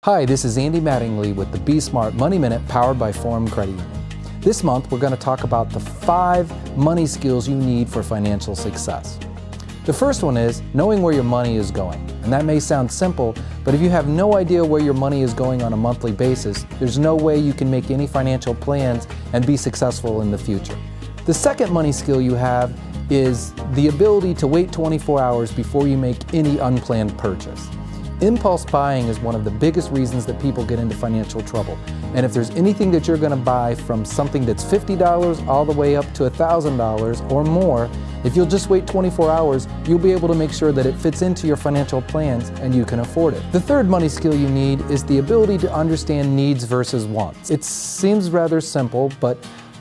Hi, this is Andy Mattingly with the Be Smart Money Minute powered by Forum Credit Union. This month we're going to talk about the 5 money skills you need for financial success. The first one is knowing where your money is going. And that may sound simple, but if you have no idea where your money is going on a monthly basis, there's no way you can make any financial plans and be successful in the future. The second money skill you have is the ability to wait 24 hours before you make any unplanned purchase. Impulse buying is one of the biggest reasons that people get into financial trouble. And if there's anything that you're going to buy, from something that's $50 all the way up to $1,000 or more, if you'll just wait 24 hours, you'll be able to make sure that it fits into your financial plans and you can afford it. The third money skill you need is the ability to understand needs versus wants. It seems rather simple, but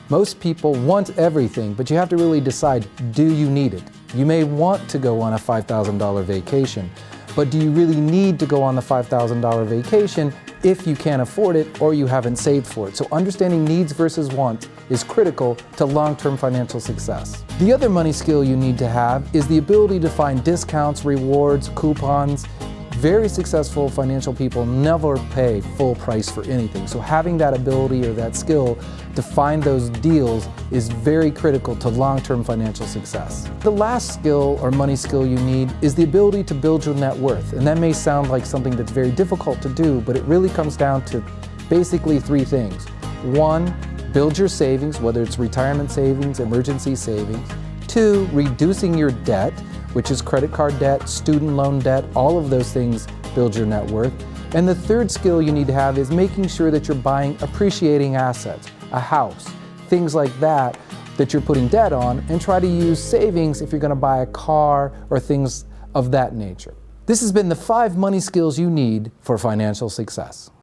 most people want everything, but you have to really decide, do you need it? You may want to go on a $5,000 vacation, but do you really need to go on the $5,000 vacation if you can't afford it or you haven't saved for it? So understanding needs versus wants is critical to long-term financial success. The other money skill you need to have is the ability to find discounts, rewards, coupons. Very successful financial people never pay full price for anything. So having that ability or that skill to find those deals is very critical to long-term financial success. The last skill or money skill you need is the ability to build your net worth. And that may sound like something that's very difficult to do, but it really comes down to basically 3 things. 1, build your savings, whether it's retirement savings, emergency savings. 2, reducing your debt, which is credit card debt, student loan debt, all of those things build your net worth. And the third skill you need to have is making sure that you're buying appreciating assets, a house, things like that you're putting debt on, and try to use savings if you're going to buy a car or things of that nature. This has been the 5 money skills you need for financial success.